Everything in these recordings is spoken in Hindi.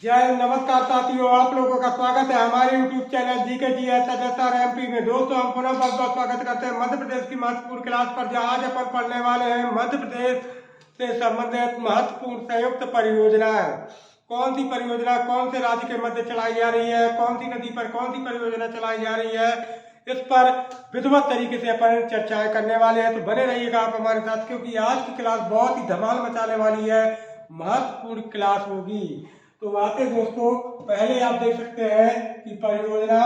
जय नमस्कार साथियों, आप लोगों का स्वागत है हमारे YouTube channel GK G S MP में। दोस्तों, हम पुनः बहुत बहुत स्वागत करते हैं मध्य प्रदेश की महत्वपूर्ण क्लास पर, जहां आज अपन पढ़ने वाले हैं मध्य प्रदेश से संबंधित महत्वपूर्ण संयुक्त परियोजनाएं। कौन सी परियोजना कौन से राज्य के मध्य चलाई जा रही है, कौन सी नदी पर कौन सी परियोजना चलाई जा रही है, इस पर विधिवत तरीके से अपन चर्चाएं करने वाले हैं। तो बने रहिएगा आप हमारे साथ, क्योंकि आज की क्लास बहुत ही धमाल मचाने वाली है, महत्वपूर्ण क्लास होगी। तो आते दोस्तों, पहले आप देख सकते हैं कि परियोजना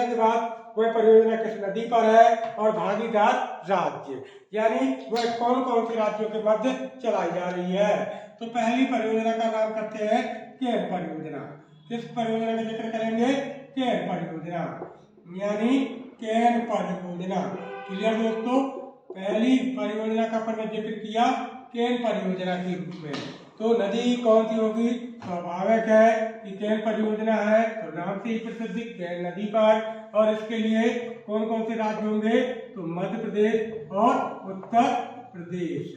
के बाद वह परियोजना किस नदी पर है और भागीदार राज्य, यानी वह कौन कौन से राज्यों के मध्य चलाई जा रही है। तो पहली परियोजना का नाम करते हैं केन परियोजना। किस परियोजना का जिक्र करेंगे? केन परियोजना, यानी केन परियोजना। क्लियर दोस्तों? पहली परियोजना का अपन ने जिक्र किया केन परियोजना के रूप में। तो नदी कौन सी होगी? स्वाभाविक है कि केन परियोजना है, तो नाम से ही प्रसिद्ध केन नदी पर। और इसके लिए कौन कौन से राज्य होंगे? तो मध्य प्रदेश और उत्तर प्रदेश।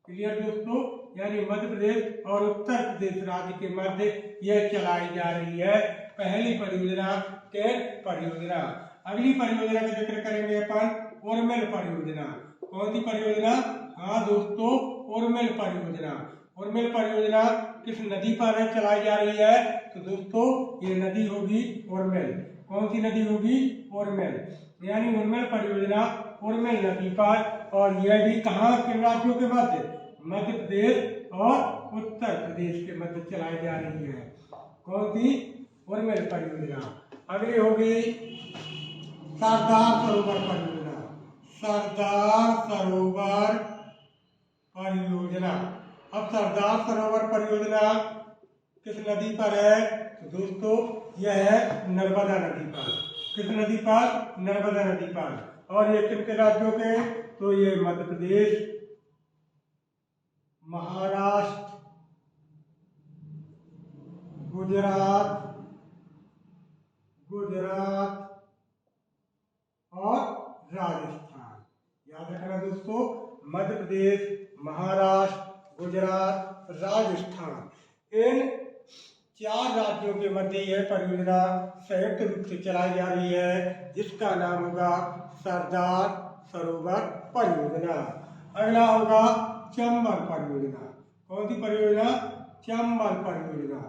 क्लियर दोस्तों? यानी मध्य प्रदेश और उत्तर प्रदेश राज्य के मध्य यह चलाई जा रही है पहली परियोजना केन परियोजना। अगली परियोजना का जिक्र करेंगे अपन उर्मिल परियोजना। कौन सी परियोजना? हाँ दोस्तों, उर्मिल परियोजना। उर्मिल परियोजना किस नदी पर चलाई जा रही है? तो दोस्तों, ये नदी होगी उर्मिल। कौन सी नदी होगी? उर्मिल। यानी उर्मिल परियोजना उर्मिल नदी पर, और यह भी कहाँ के राज्यों के मध्य? मध्य प्रदेश और उत्तर प्रदेश के मध्य चलाई जा रही है। कौन सी? उर्मिल परियोजना। अगली होगी सरदार सरोवर परियोजना। सरदार सरोवर परियोजना। अब सरदार सरोवर परियोजना किस नदी पर है? तो दोस्तों, यह है नर्मदा नदी पर। किस नदी पर? नर्मदा नदी पर। और ये किन के राज्यों के? तो ये मध्य प्रदेश, महाराष्ट्र, गुजरात और राजस्थान। याद रखना दोस्तों, मध्य प्रदेश, महाराष्ट्र, गुजरात, राजस्थान, इन 4 राज्यों के मध्य यह परियोजना संयुक्त रूप से चलाई जा रही है, जिसका नाम होगा सरदार सरोवर परियोजना। अगला होगा चंबल परियोजना। कौन सी परियोजना? चंबल परियोजना।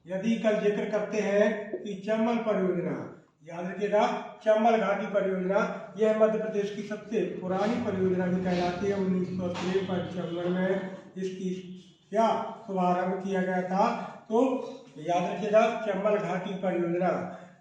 यदि कल जिक्र करते हैं कि चंबल परियोजना, याद रखिएगा, चंबल घाटी परियोजना यह मध्य प्रदेश की सबसे पुरानी परियोजना भी कहलाती है। 1953 में इसकी क्या शुभारंभ किया गया था। तो याद रखिएगा, चंबल घाटी परियोजना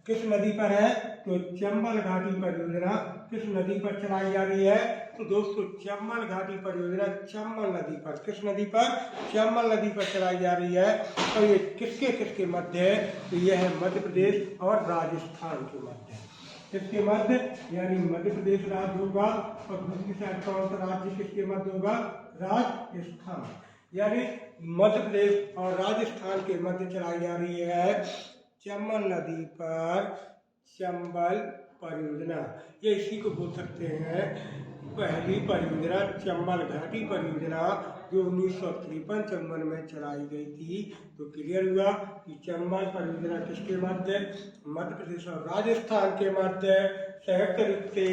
किस नदी पर है? तो चंबल घाटी परियोजना किस नदी पर चलाई जा रही है? तो दोस्तों, चंबल घाटी परियोजना चंबल नदी पर। किस नदी पर? चंबल नदी पर चलाई जा रही है। तो ये किसके किसके मध्य है? तो यह है मध्य प्रदेश और राजस्थान के मध्य। किसके मध्य? यानी मध्य प्रदेश राज्य होगा, और दूसरी साइड कौन सा राज्य किसके मध्य होगा? राजस्थान। यानी मध्य प्रदेश और राजस्थान के मध्य चलाई जा रही है चंबल नदी पर चंबल परियोजना। ये इसी को बोल सकते हैं पहली परियोजना चंबल घाटी परियोजना, जो 1953-54 में चलाई गई थी। तो क्लियर हुआ कि चंबल परियोजना किसके मध्य? मध्य प्रदेश और राजस्थान के मध्य संयुक्त रूप से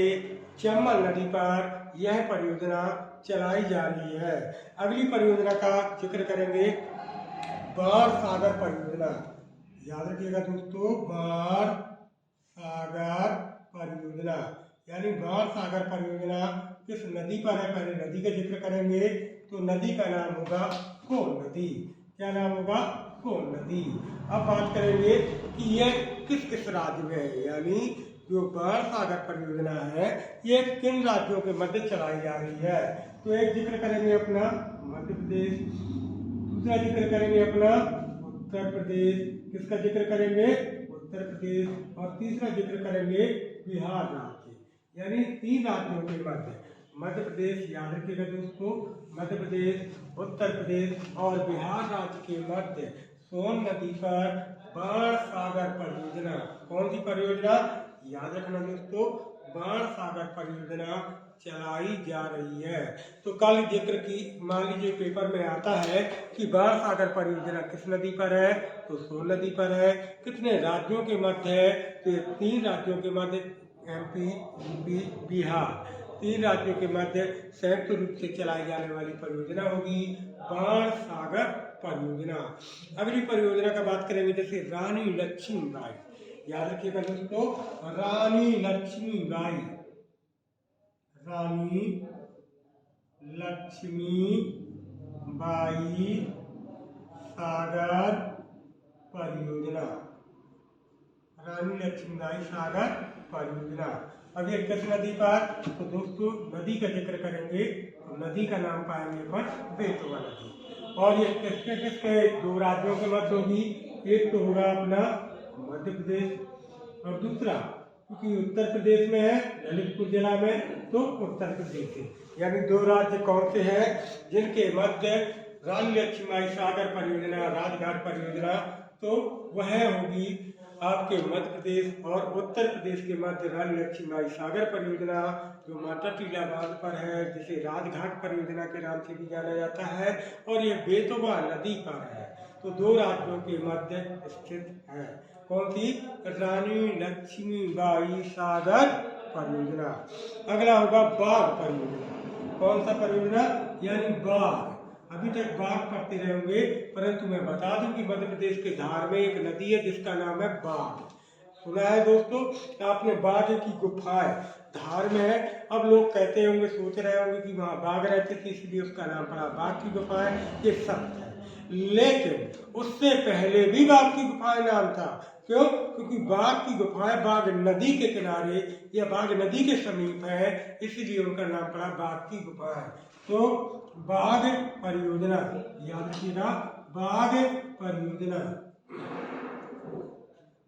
चंबल नदी पर यह परियोजना चलाई जा रही है। अगली परियोजना का जिक्र करेंगे बाण सागर परियोजना। याद रखिएगा दोस्तों, बाण सागर परियोजना, यानी बाण सागर परियोजना किस नदी पर है? पहले नदी का जिक्र करेंगे। तो नदी का नाम होगा कोन नदी। क्या नाम होगा? कोन नदी। अब बात करेंगे कि यह किस किस राज्य में है, यानी जो बाण सागर परियोजना है ये किन राज्यों के मध्य चलाई जा रही है। तो एक जिक्र करेंगे अपना मध्य प्रदेश, दूसरा जिक्र करेंगे अपना उत्तर प्रदेश, किसका जिक्र करेंगे? उत्तर प्रदेश, और तीसरा जिक्र करेंगे बिहार राज्य। यानी 3 राज्यों के मध्य मध्य प्रदेश, याद रखिएगा दोस्तों, मध्य प्रदेश, उत्तर प्रदेश और बिहार राज्य के मध्य सोन नदी पर बाण सागर परियोजना। कौन सी परियोजना? याद रखना दोस्तों, बाण सागर परियोजना चलाई जा रही है। तो कल जिक्र की, मान लीजिए पेपर में आता है कि बाण सागर परियोजना किस नदी पर है, तो सोन नदी पर है। कितने राज्यों के मध्य है, तो 3 राज्यों के मध्य, MP, UP, बिहार, 3 राज्यों के मध्य संयुक्त रूप से चलाई जाने वाली परियोजना होगी बाण सागर परियोजना। अगली परियोजना का बात करेंगे जैसे रानी लक्ष्मीबाई। याद रखिएगा दोस्तों, रानी लक्ष्मीबाई, रानी लक्ष्मीबाई सागर परियोजना, रानी लक्ष्मीबाई सागर परियोजना। अब ये किस नदी पर, तो दोस्तों नदी का जिक्र करेंगे तो नदी का नाम पाएंगे पर बेतवा नदी। और ये किसके किसके 2 राज्यों के मध्य होगी, एक तो होगा अपना मध्य प्रदेश और दूसरा, क्योंकि उत्तर प्रदेश में है ललितपुर जिला में, तो उत्तर प्रदेश से, यानी 2 राज्य कौन से हैं जिनके मध्य रानी लक्ष्मीबाई सागर परियोजना, राजघाट परियोजना, तो वह होगी आपके मध्य प्रदेश और उत्तर प्रदेश के मध्य रानी लक्ष्मीबाई सागर परियोजना, जो माता टीला बांध पर है, जिसे राजघाट परियोजना के नाम से भी जाना जाता है, और ये बेतवा नदी पर है। तो 2 राज्यों के मध्य स्थित है। कौन सी, रानी लक्ष्मीबाई सागर परियोजना। अगला होगा बाघ परियोजना। कौन सा परियोजना, यानी बाघ। अभी तक बाघ पढ़ते रहेंगे, परंतु मैं बता दूं कि मध्य प्रदेश के धार में एक नदी है जिसका नाम है बाघ। सुना है दोस्तों, आपने बाघ की गुफाएं धार में है। अब लोग कहते होंगे, सोच रहे होंगे कि वहाँ बाघ रहते थे इसलिए उसका नाम पड़ा बाघ की गुफाएं। ये सत्य है, लेकिन उससे पहले भी बाघ की गुफाएं नाम था। क्यों, क्योंकि बाघ की गुफाएं बाघ नदी के किनारे या बाघ नदी के समीप है, इसीलिए उनका नाम पड़ा बाघ की गुफाएं। तो बाघ परियोजना, याद रखिएगा, बाघ परियोजना,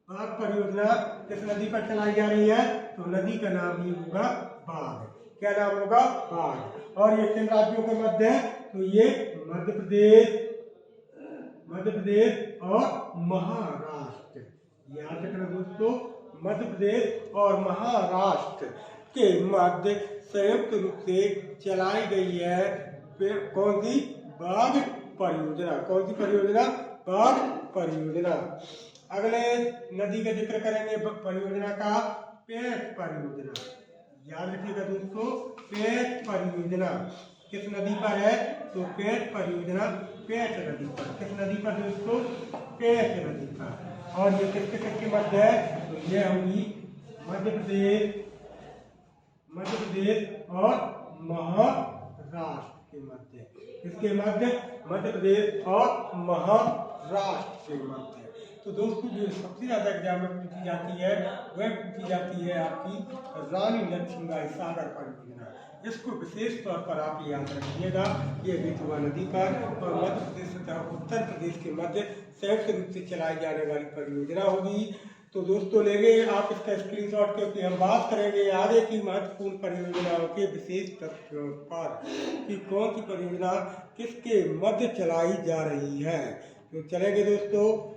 बाघ परियोजना किस नदी पर चलाई जा रही है, तो नदी का नाम ही होगा बाघ। क्या नाम होगा, बाघ। और ये किन राज्यों के मध्य है, तो ये मध्य प्रदेश और महाराष्ट्र। याद रखना दोस्तों, मध्य प्रदेश और महाराष्ट्र के मध्य संयुक्त रूप से चलाई गई है कौन सी, बाघ परियोजना। कौन सी परियोजना, बाघ परियोजना। अगले नदी का जिक्र करेंगे परियोजना का, पेंच परियोजना। याद रखिएगा दोस्तों, पेंच परियोजना किस नदी पर है, तो पेंच परियोजना पेंच नदी पर। किस नदी पर दोस्तों, पेंच नदी पर। और ये किसके किसके मध्य है, तो ये होगी मध्य प्रदेश और महाराष्ट्र के मध्य। इसके मध्य, मध्य प्रदेश और महाराष्ट्र के मध्य। तो दोस्तों जो सबसे ज्यादा एग्जाम में पूछी जाती है वह पूछी जाती है आपकी रानी लक्ष्मीबाई सागर परियोजना। इसको विशेष तौर पर आप याद रखिएगा, ये बेतवा नदी पर और मध्य प्रदेश तथा उत्तर प्रदेश के मध्य संयुक्त रूप से चलाई जाने वाली परियोजना होगी। तो दोस्तों लेंगे आप इसका स्क्रीनशॉट, क्योंकि हम बात करेंगे आगे की महत्वपूर्ण परियोजनाओं के विशेष तथ्यों पर कि कौन सी परियोजना किसके मध्य चलाई जा रही है। तो चलेंगे दोस्तों,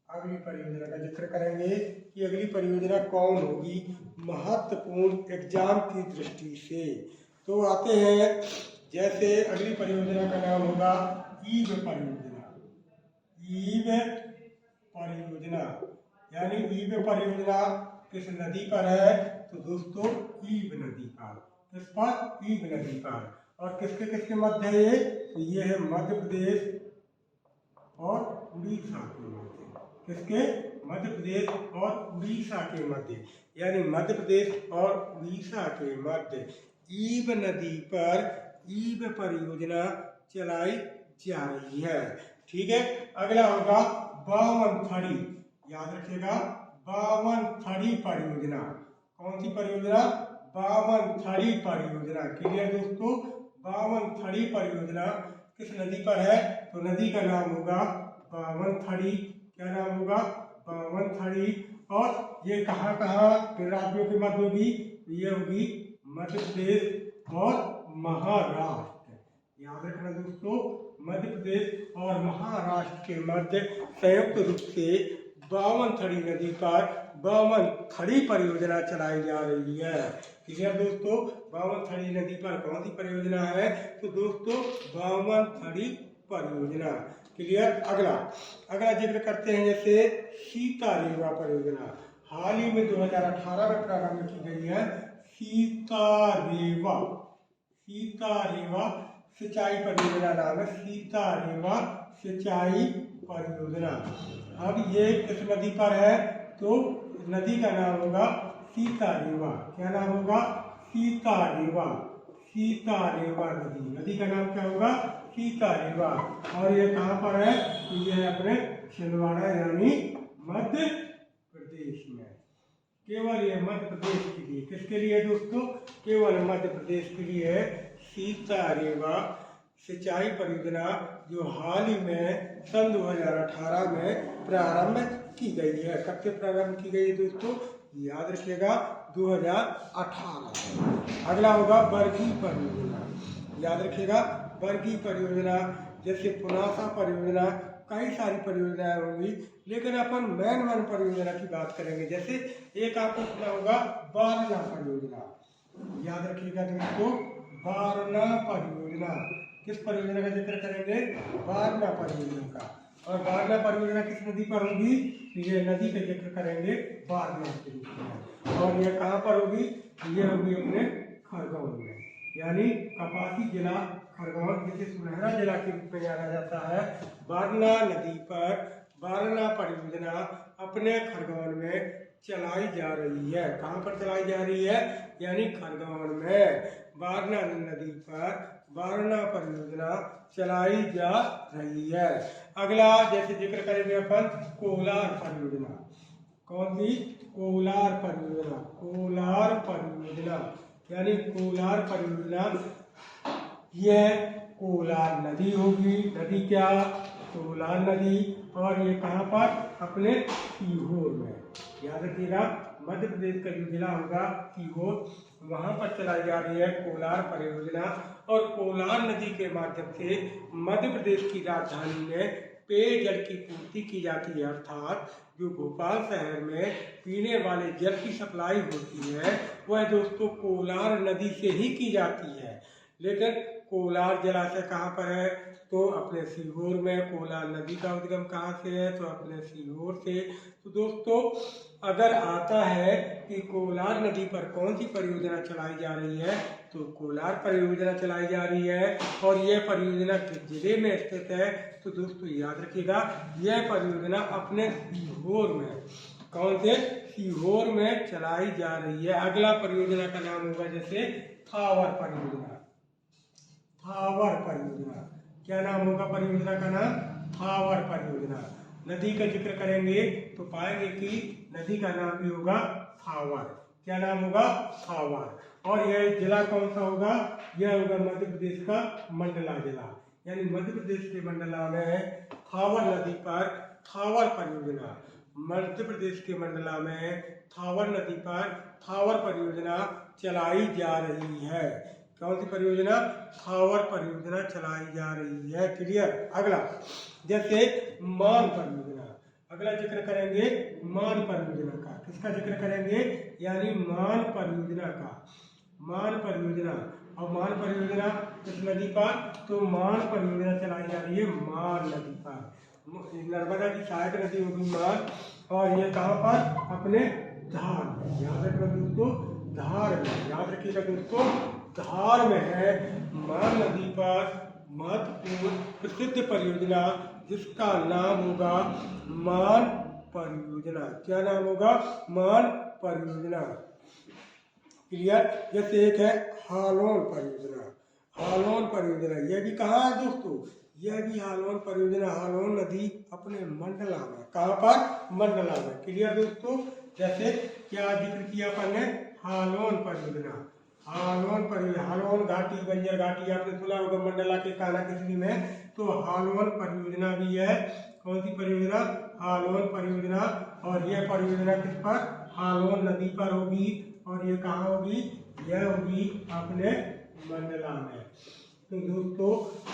अगली परियोजना का जिक्र करेंगे कि अगली परियोजना कौन होगी महत्वपूर्ण एग्जाम की दृष्टि से। तो आते हैं, जैसे अगली परियोजना का नाम होगा ईब परियोजना। ईब परियोजना, यानी ईब परियोजना किस नदी पर है, तो दोस्तों ईब नदी पर। किस पर, ईब नदी पर। और किसके किसके मध्य है ये, तो ये है मध्य प्रदेश और उड़ीसा के मध्य। किसके, मध्य प्रदेश और उड़ीसा के मध्य, यानी मध्य प्रदेश और उड़ीसा के मध्य ईब नदी पर ईब परियोजना चलाई जा रही है। ठीक है। अगला होगा बावनथड़ी। याद रखिएगा, बावनथड़ी परियोजना। कौन सी परियोजना, बावनथड़ी परियोजना। क्लियर दोस्तों, बावनथड़ी परियोजना किस नदी पर है? तो नदी का नाम होगा बावनथड़ी। क्या नाम होगा? बावनथड़ी। और ये कहाँ किन राज्यों के मध्य होगी? ये होगी मध्य प्रदेश और महाराष्ट्र। याद रखना दोस्तों, मध्य प्रदेश और महाराष्ट्र के मध्य संयुक्त रूप से बावनथड़ी नदी पर बावनथड़ी परियोजना चलाई जा रही है। क्लियर दोस्तों, बावनथड़ी नदी पर कौन सी परियोजना है? तो दोस्तों बावनथड़ी परियोजना। क्लियर। अगला जिक्र करते हैं जैसे सीता-रेवा परियोजना। हाल ही में 2018 में प्रारंभ की गई है सीता-रेवा सिंचाई परियोजना नाम है, सीता-रेवा सिंचाई परियोजना। अब ये किस नदी पर है? तो नदी का नाम होगा सीता-रेवा। क्या नाम होगा? सीता-रेवा नदी का नाम क्या होगा? सीता-रेवा। और ये कहाँ पर है? तो ये है अपने छिंदवाड़ा यानी मध्य प्रदेश में। केवल ये मध्य प्रदेश के लिए। किसके लिए दोस्तों? केवल मध्य प्रदेश के लिए है सीता-रेवा सिंचाई परियोजना, जो हाल ही में सन 2018 में प्रारंभ की गई है। कब से प्रारंभ की गई है दोस्तों? याद रखिएगा 2018 में। अगला होगा बरगी परियोजना। याद रखिएगा बरगी परियोजना, जैसे पुनासा परियोजना, कई सारी परियोजनाएं होंगी, लेकिन अपन मेन परियोजना की बात करेंगे। जैसे एक आपको सुना होगा वारणा परियोजना। याद रखिएगा दोस्तों, वारणा परियोजना। किस परियोजना का जिक्र करेंगे? वारणा परियोजना का। और वारणा परियोजना किस नदी पर होगी? ये नदी का जिक्र करेंगे वारणा के रूप में। और ये कहाँ पर होगी? ये होगी अपने खरगोन में, यानी कपासी जिला खरगोन, जिसे सुनहरा जिला के रूप में जाना जाता है। वारणा नदी पर वारणा परियोजना अपने खरगोन में चलाई जा रही है। कहाँ पर चलाई जा रही है? यानी खरगोन में वारणा नदी पर वारणा परियोजना चलाई जा रही है। अगला जैसे जिक्र करेंगे अपन कोलार परियोजना। कौन सी? कोलार परियोजना यानी कोलार परियोजना। यह कोलार नदी होगी। नदी क्या? कोलार नदी। और ये कहाँ पर? अपने सीहोर में। याद रखिएगा मध्य प्रदेश का जो जिला होगा सीहोर, वहाँ पर चलाई जा रही है कोलार परियोजना। और कोलार नदी के माध्यम से मध्य प्रदेश की राजधानी में पेयजल की पूर्ति की जाती है, अर्थात जो भोपाल शहर में पीने वाले जल की सप्लाई होती है वह दोस्तों कोलार नदी से ही की जाती है। लेकिन कोलार जलाशय कहाँ पर है? तो अपने सीहोर में। कोलार नदी का उद्गम कहाँ से है? तो अपने सीहोर से। तो दोस्तों अगर आता है कि कोलार नदी पर कौन सी परियोजना चलाई जा रही है, तो कोलार परियोजना चलाई जा रही है। और यह परियोजना किस जिले में स्थित है? तो दोस्तों याद रखिएगा यह परियोजना अपने सीहोर में। कौन से? सीहोर में चलाई जा रही है। अगला परियोजना का नाम होगा जैसे थावर परियोजना। क्या नाम होगा परियोजना का नाम? थावर परियोजना। नदी का जिक्र करेंगे तो पाएंगे कि नदी का नाम भी होगा थावर। क्या नाम होगा? थावर। और यह जिला कौन सा होगा? यह होगा मध्य प्रदेश का मंडला जिला, यानी मध्य प्रदेश के मंडला में थावर नदी पर थावर परियोजना। मध्य प्रदेश के मंडला में थावर नदी पर थावर परियोजना चलाई जा रही है। कौन सी परियोजना? थावर परियोजना चलाई जा रही है। क्लियर। अगला जैसे मान परियोजना। अगला जिक्र करेंगे मान परियोजना का। किसका जिक्र करेंगे? यानी मान परियोजना का। मान परियोजना। और मान परियोजना किस नदी पर? तो मान परियोजना चलाई जा रही है मान नदी पर। नर्मदा की सहायक नदी होगी मान। और ये कहाँ पर? अपने धार में। याद रखना दोस्तों, धार में। याद रखिएगा दोस्तों, धार में है मान नदी पर महत्वपूर्ण प्रसिद्ध परियोजना, जिसका नाम होगा मान परियोजना। क्या नाम होगा? मान परियोजना। क्लियर। जैसे एक है हालोन परियोजना। यह भी कहाँ है दोस्तों? यह भी हालोन परियोजना। हालोन नदी अपने मंडला में। कहाँ पर? मंडला में। क्लियर दोस्तों। जैसे क्या जिक्र किया अपन ने? हालोन परियोजना। हालोन घाटी, बंजर घाटी आपने सुना होगा मंडला के कान्हा में, तो हालोन परियोजना भी है। कौन सी परियोजना? हालोन परियोजना। और यह परियोजना किस पर? हालोन नदी पर होगी। और ये कहाँ होगी? यह होगी अपने मंडला में। तो दोस्तों,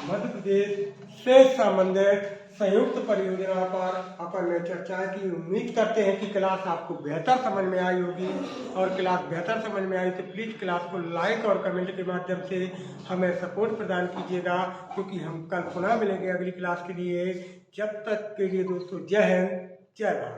मध्य प्रदेश से संबंधित संयुक्त परियोजना पर अपन ने चर्चा की। उम्मीद करते हैं कि क्लास आपको बेहतर समझ में आई होगी। और क्लास बेहतर समझ में आई तो प्लीज़ क्लास को लाइक और कमेंट के माध्यम से हमें सपोर्ट प्रदान कीजिएगा, क्योंकि हम कल पुनः मिलेंगे अगली क्लास के लिए। जब तक के लिए दोस्तों, जय हिंद, जय भारत।